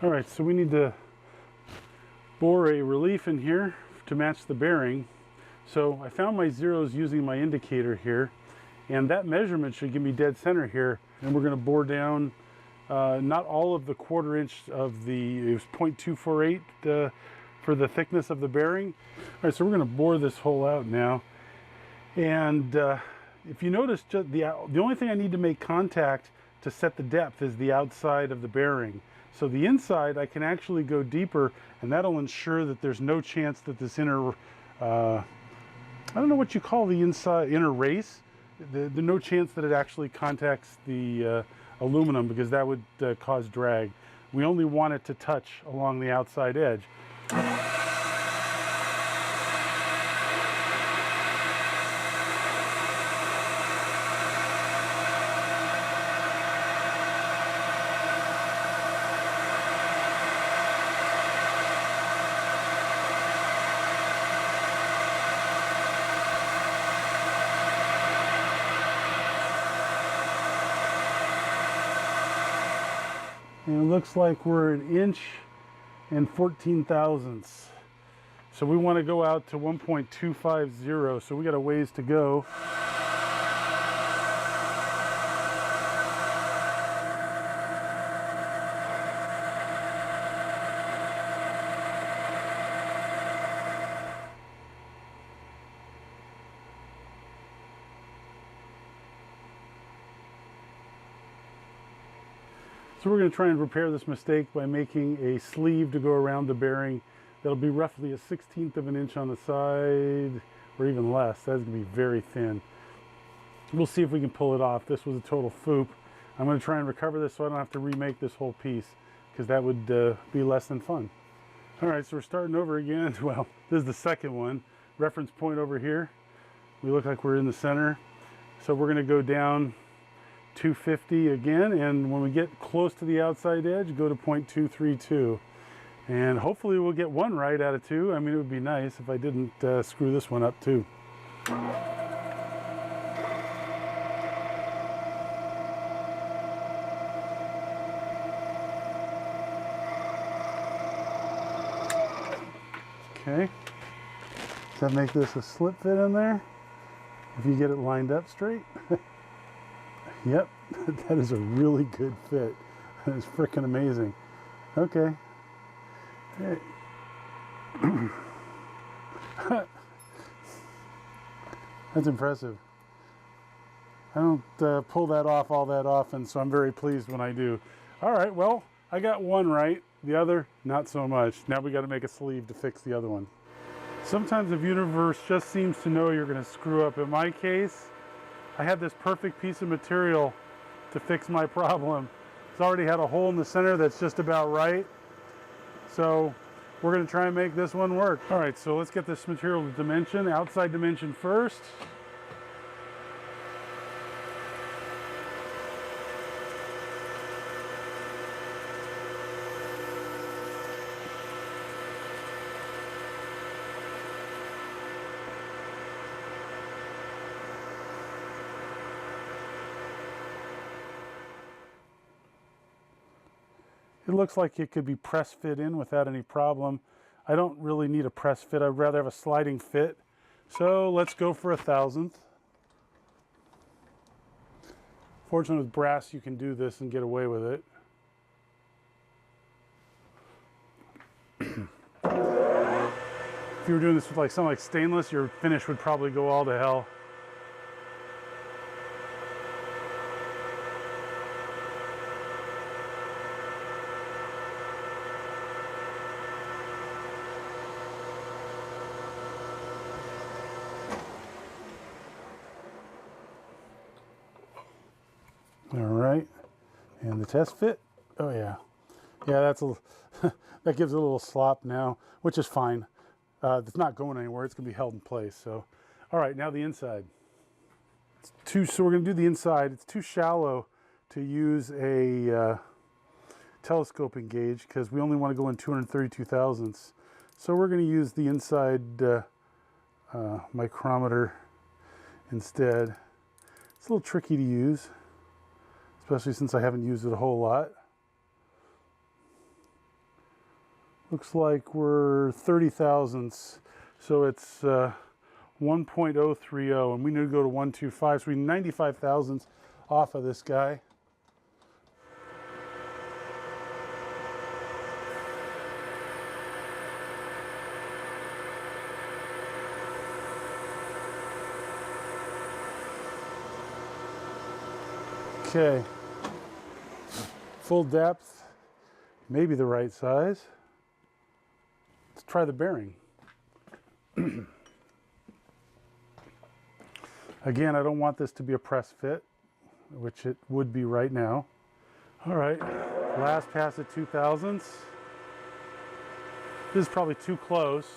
All right, so we need to bore a relief in here to match the bearing. So I found my zeros using my indicator here, and that measurement should give me dead center here. And we're going to bore down not all of the 1/4 inch of the, it was 0.248 for the thickness of the bearing. All right, so we're going to bore this hole out now. And if you notice, just the only thing I need to make contact to set the depth is the outside of the bearing. So the inside, I can actually go deeper, and that'll ensure that there's no chance that this inner, I don't know what you call the inside, inner race. There's no chance that it actually contacts the aluminum, because that would cause drag. We only want it to touch along the outside edge. And it looks like we're 1 inch and 14 thousandths. So we want to go out to 1.250, so we got a ways to go. So we're going to try and repair this mistake by making a sleeve to go around the bearing. That'll be roughly 1/16 of an inch on the side, or even less. That's going to be very thin. We'll see if we can pull it off. This was a total foop. I'm going to try and recover this so I don't have to remake this whole piece, because that would be less than fun. All right, so we're starting over again. Well, this is the second one. Reference point over here. We look like we're in the center. So we're going to go down 250 again, and when we get close to the outside edge, go to 0.232, and hopefully we'll get one right out of two. I mean, it would be nice if I didn't screw this one up too. Okay, does that make this a slip fit in there if you get it lined up straight? Yep, that is a really good fit. That is freaking amazing. Okay. Hey. That's impressive. I don't pull that off all that often, so I'm very pleased when I do. All right, well, I got one right. The other, not so much. Now we got to make a sleeve to fix the other one. Sometimes the universe just seems to know you're going to screw up. In my case, I had this perfect piece of material to fix my problem. It's already had a hole in the center that's just about right. So we're going to try and make this one work. All right, so let's get this material to dimension. Outside dimension first. It looks like it could be press fit in without any problem. I don't really need a press fit. I'd rather have a sliding fit. So let's go for 1/1000th. Fortunately with brass you can do this and get away with it. If you were doing this with like something like stainless, your finish would probably go all to hell. All right, and the test fit. Oh yeah, that's a that gives it a little slop now, which is fine. It's not going anywhere. It's gonna be held in place. So, all right, now the inside. So we're gonna do the inside. It's too shallow to use a telescoping gauge because we only want to go in 232 thousandths. So we're gonna use the inside micrometer instead. It's a little tricky to use, especially since I haven't used it a whole lot. Looks like we're 30 thousandths. So it's 1.030, and we need to go to 125. So we need 95 thousandths off of this guy. Okay, full depth, maybe the right size. Let's try the bearing. Again, I don't want this to be a press fit, which it would be right now. All right, last pass at 2 thousandths. This is probably too close.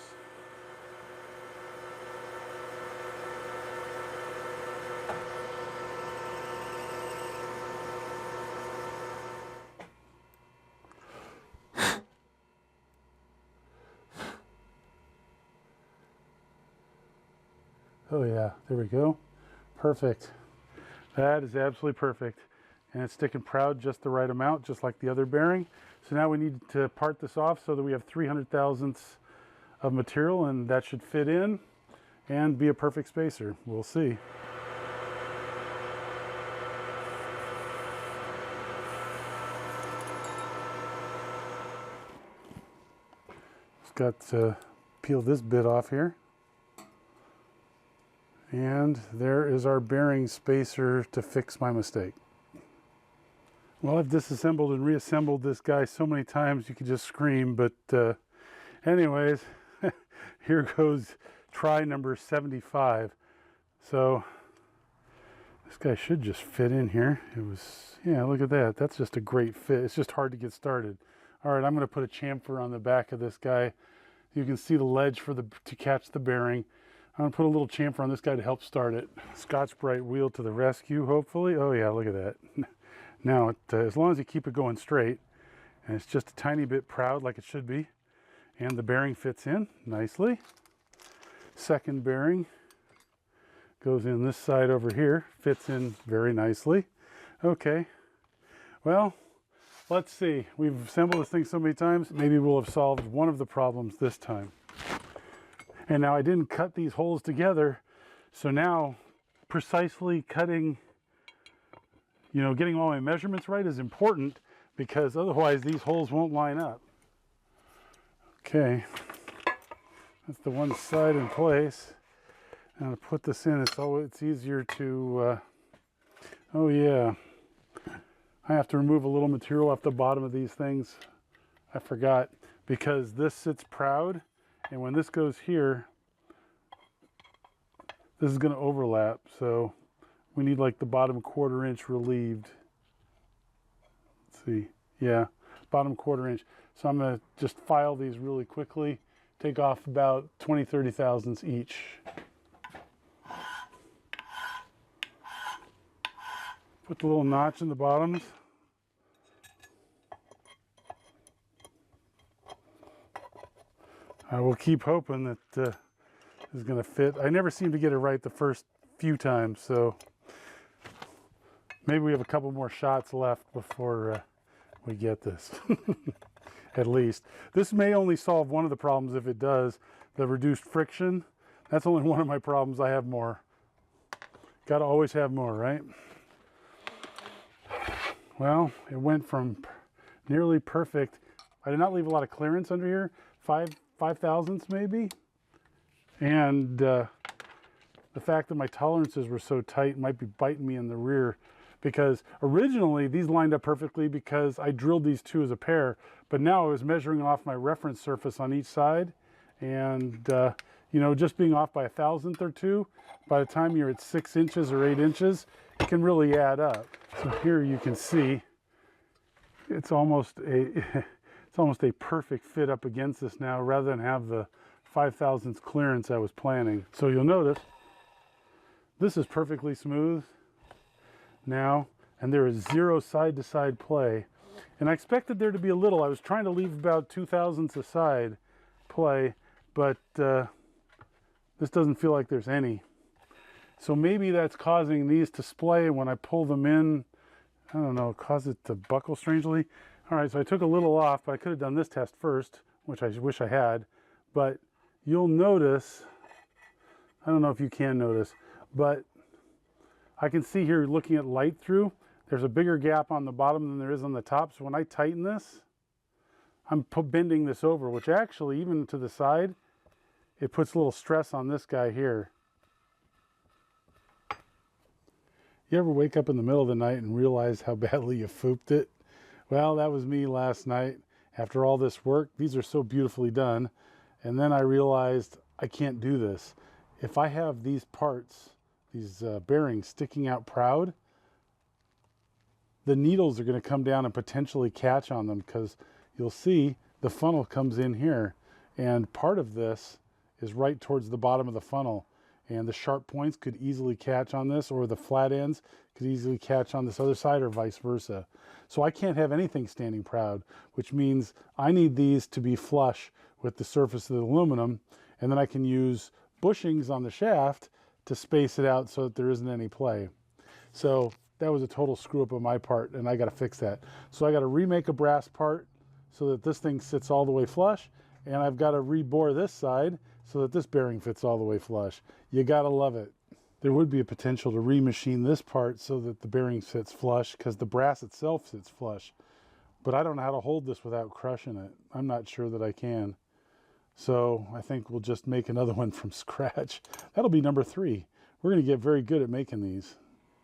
Oh yeah, there we go. Perfect. That is absolutely perfect. And it's sticking proud just the right amount, just like the other bearing. So now we need to part this off so that we have 300 thousandths of material, and that should fit in and be a perfect spacer. We'll see. Just got to peel this bit off here. And there is our bearing spacer to fix my mistake. Well, I've disassembled and reassembled this guy so many times you could just scream, but anyways, here goes try number 75. So this guy should just fit in here. It was, yeah, look at that. That's just a great fit. It's just hard to get started. All right, I'm going to put a chamfer on the back of this guy. You can see the ledge for to catch the bearing. I'm going to put a little chamfer on this guy to help start it. Scotch-Brite wheel to the rescue, hopefully. Oh yeah, look at that. Now, as long as you keep it going straight, and it's just a tiny bit proud like it should be, and the bearing fits in nicely. Second bearing goes in this side over here, fits in very nicely. Okay, well, let's see. We've assembled this thing so many times, maybe we'll have solved one of the problems this time. And now I didn't cut these holes together, so now precisely cutting, you know, getting all my measurements right is important, because otherwise these holes won't line up. Okay, that's the one side in place. Now to put this in, it's easier to, oh yeah, I have to remove a little material off the bottom of these things. I forgot, because this sits proud. And when this goes here, this is going to overlap. So we need like the bottom 1/4 inch relieved. Let's see. Yeah, bottom 1/4 inch. So I'm going to just file these really quickly. Take off about 20-30 thousandths each. Put the little notch in the bottoms. I will keep hoping that this is going to fit. I never seem to get it right the first few times, so maybe we have a couple more shots left before we get this. At least. This may only solve one of the problems if it does. The reduced friction. That's only one of my problems. I have more. Got to always have more, right? Well, it went from nearly perfect. I did not leave a lot of clearance under here. 5 thousandths maybe. And the fact that my tolerances were so tight might be biting me in the rear, because originally these lined up perfectly because I drilled these two as a pair, but now I was measuring off my reference surface on each side, and you know, just being off by 1 thousandth or 2, by the time you're at 6 inches or 8 inches, it can really add up. So here you can see it's almost a perfect fit up against this now, rather than have the 5 thousandths clearance I was planning. So you'll notice this is perfectly smooth now, and there is 0 side-to-side play. And I expected there to be a little. I was trying to leave about 2 thousandths aside play, but this doesn't feel like there's any. So maybe that's causing these to splay when I pull them in. I don't know, cause it to buckle strangely. All right, so I took a little off, but I could have done this test first. which I wish I had, but you'll notice, I don't know if you can notice, but I can see here looking at light through, there's a bigger gap on the bottom than there is on the top. So when I tighten this, I'm bending this over, which actually, even to the side, it puts a little stress on this guy here. You ever wake up in the middle of the night and realize how badly you fooped it? Well, that was me last night. After all this work, these are so beautifully done. And then I realized I can't do this. If I have these parts, these bearings sticking out proud, the needles are going to come down and potentially catch on them, because you'll see the funnel comes in here. And part of this is right towards the bottom of the funnel. And the sharp points could easily catch on this, or the flat ends could easily catch on this other side, or vice versa. So I can't have anything standing proud, which means I need these to be flush with the surface of the aluminum, and then I can use bushings on the shaft to space it out so that there isn't any play. So that was a total screw up on my part, and I got to fix that. So I got to remake a brass part so that this thing sits all the way flush, and I've got to rebore this side so that this bearing fits all the way flush. You gotta love it. There would be a potential to remachine this part so that the bearing sits flush, because the brass itself sits flush. But I don't know how to hold this without crushing it. I'm not sure that I can. So I think we'll just make another one from scratch. That'll be number 3. We're gonna get very good at making these.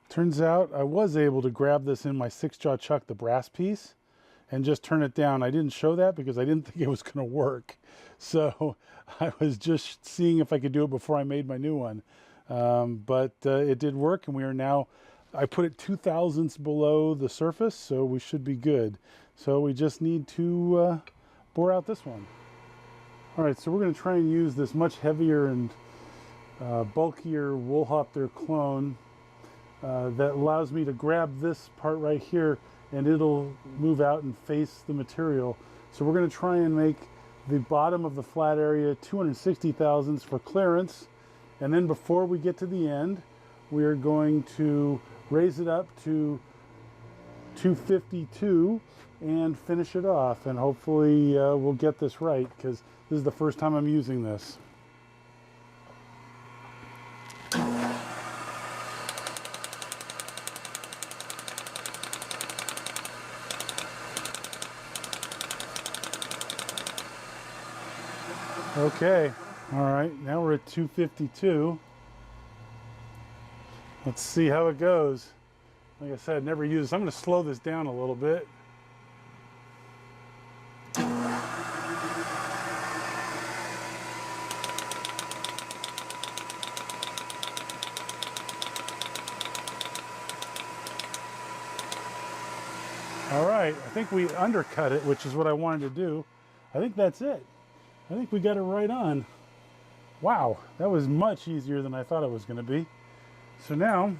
Turns out I was able to grab this in my 6-jaw chuck, the brass piece, and just turn it down. I didn't show that because I didn't think it was gonna work. So I was just seeing if I could do it before I made my new one. But it did work, and we are now, I put it 2/1000ths below the surface, so we should be good. So we just need to bore out this one. All right, so we're gonna try and use this much heavier and bulkier Woolhopter clone that allows me to grab this part right here, and it'll move out and face the material. So we're gonna try and make the bottom of the flat area 260/1000ths for clearance, and then before we get to the end, we are going to raise it up to 252 and finish it off, and hopefully we'll get this right, because this is the first time I'm using this. Okay, all right, now we're at 252. Let's see how it goes. Like I said, I've never used this. I'm going to slow this down a little bit. All right, I think we undercut it, which is what I wanted to do. I think that's it. I think we got it right on. Wow, that was much easier than I thought it was going to be. So now,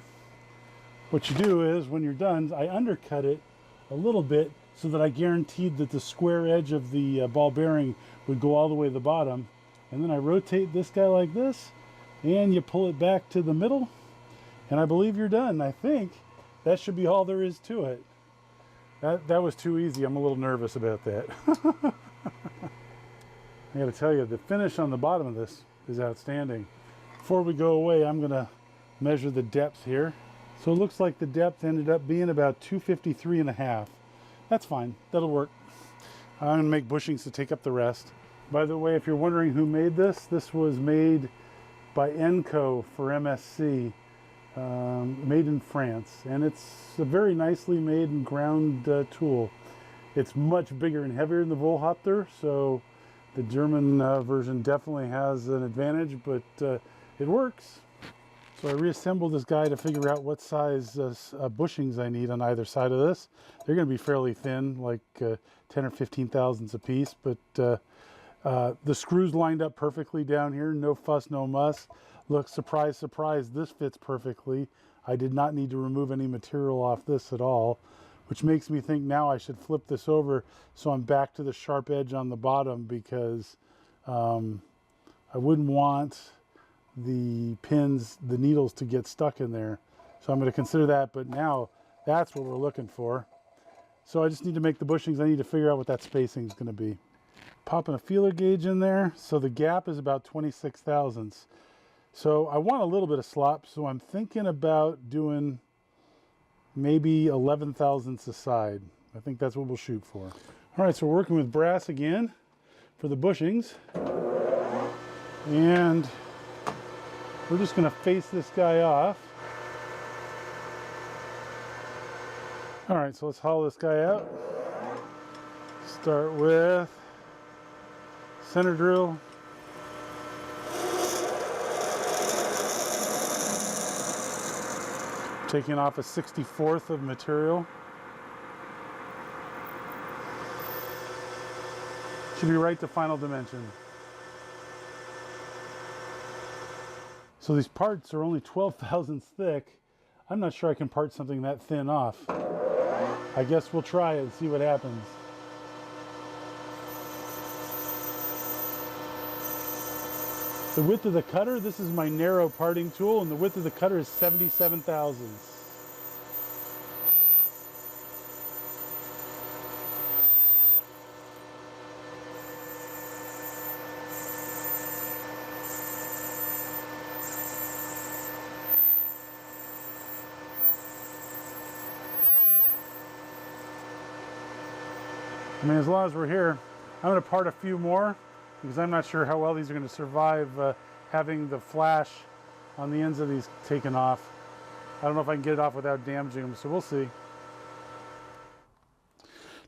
what you do is, when you're done, I undercut it a little bit so that I guaranteed that the square edge of the ball bearing would go all the way to the bottom. And then I rotate this guy like this, and you pull it back to the middle, and I believe you're done. I think that should be all there is to it. That was too easy. I'm a little nervous about that. I got to tell you, the finish on the bottom of this is outstanding. Before we go away, I'm going to measure the depth here. So it looks like the depth ended up being about 253.5. That's fine. That'll work. I'm going to make bushings to take up the rest. By the way, if you're wondering who made this, this was made by Enco for MSC, made in France. And it's a very nicely made and ground tool. It's much bigger and heavier than the Woolhopter, so the German version definitely has an advantage, but it works. So I reassembled this guy to figure out what size bushings I need on either side of this. They're going to be fairly thin, like 10 or 15 thousandths a piece, but the screws lined up perfectly down here. No fuss, no muss. Look, surprise, surprise, this fits perfectly. I did not need to remove any material off this at all, which makes me think now I should flip this over so I'm back to the sharp edge on the bottom, because I wouldn't want the pins, the needles, to get stuck in there. So I'm going to consider that, but now that's what we're looking for. So I just need to make the bushings. I need to figure out what that spacing is going to be. Popping a feeler gauge in there. So the gap is about 26 thousandths. So I want a little bit of slop, so I'm thinking about doing maybe 11 thousandths a side. I think that's what we'll shoot for. All right, so we're working with brass again for the bushings. And we're just gonna face this guy off. All right, so let's hollow this guy out. Start with center drill. Taking off a 64th of material. Should be right to final dimension. So these parts are only 12 thousandths thick. I'm not sure I can part something that thin off. I guess we'll try it and see what happens. The width of the cutter, this is my narrow parting tool, and the width of the cutter is 77 thousandths. I mean, as long as we're here, I'm going to part a few more because I'm not sure how well these are going to survive having the flash on the ends of these taken off. I don't know if I can get it off without damaging them, so we'll see.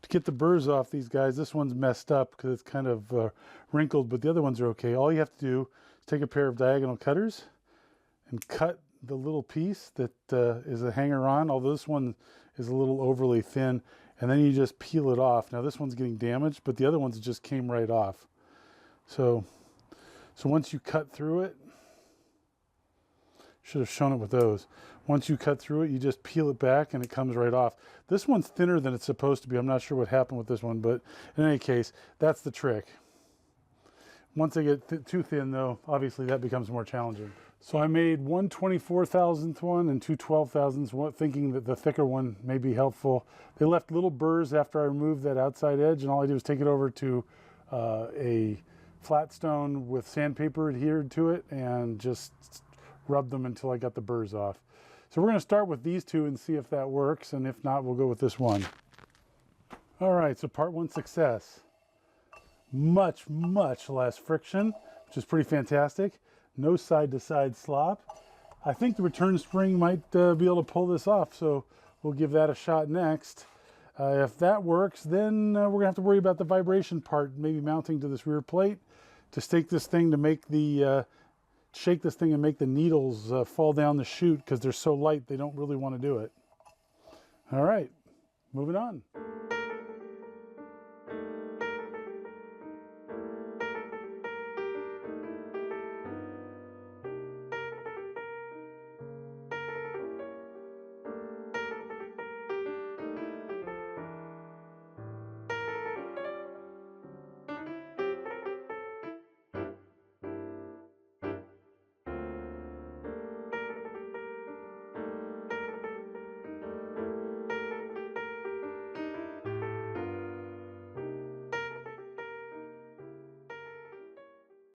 To get the burrs off these guys, this one's messed up because it's kind of wrinkled, but the other ones are okay. All you have to do is take a pair of diagonal cutters and cut the little piece that is a hanger-on, although this one is a little overly thin, and then you just peel it off. Now this one's getting damaged, but the other ones just came right off. So once you cut through it, should have shown it with those. Once you cut through it, you just peel it back and it comes right off. This one's thinner than it's supposed to be. I'm not sure what happened with this one, but in any case, that's the trick. Once they get too thin though, obviously that becomes more challenging. So I made one 24 thousandth one and two 12 thousandths, thinking that the thicker one may be helpful. They left little burrs after I removed that outside edge, and all I did was take it over to a flat stone with sandpaper adhered to it and just rub them until I got the burrs off. So we're going to start with these two and see if that works, and if not, we'll go with this one. All right, so part one success. Much less friction, which is pretty fantastic. No side-to-side slop. I think the return spring might be able to pull this off, so we'll give that a shot next. If that works, then we're going to have to worry about the vibration part, maybe mounting to this rear plate to stake this thing to make the, shake this thing and make the needles fall down the chute because they're so light they don't really want to do it. All right, moving on.